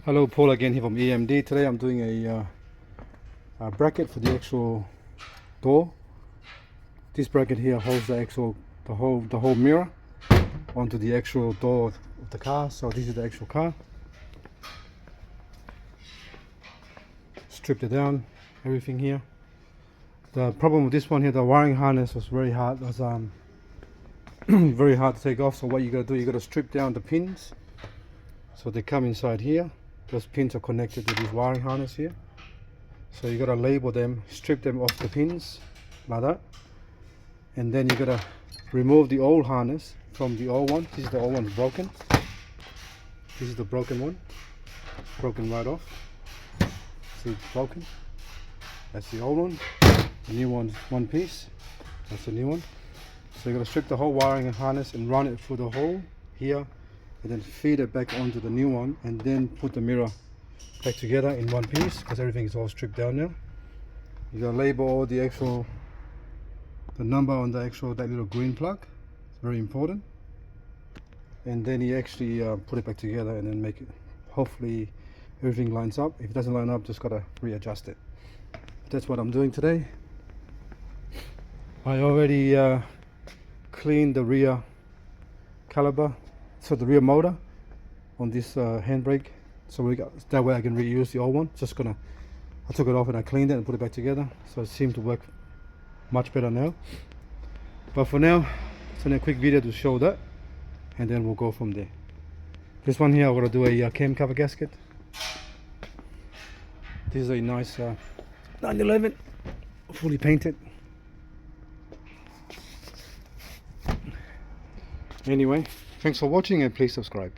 Hello, Paul again here from EMD. Today I'm doing a bracket for the actual door. This bracket here holds the whole mirror onto the actual door of the car. So this is the actual car. Stripped it down, everything here. The problem with this one here, the wiring harness was very hard. It was very hard to take off. So what you gotta do, you gotta strip down the pins. So they come inside here. Those pins are connected to this wiring harness here. So you gotta label them, strip them off the pins like that, and then you gotta remove the old harness from the old one. This is the old one broken. This is the broken one, broken right off. See, it's broken. That's the old one. The new one's one piece. That's the new one. So you're gonna strip the whole wiring and harness and run it through the hole here, and then feed it back onto the new one, and then put the mirror back together in one piece because everything is all stripped down now. You gotta label all the number on that little green plug. It's very important. And then you actually put it back together and then make it, hopefully everything lines up. If it doesn't line up, just gotta readjust it. That's what I'm doing today. I already cleaned the rear caliper, so the rear motor on this handbrake, so that way I can reuse the old one. I took it off and I cleaned it and put it back together, so it seemed to work much better now. But for now, it's only a quick video to show that, and then we'll go from there. This one here, I'm gonna do a cam cover gasket. This is a nice 911, fully painted. Anyway, thanks for watching and please subscribe.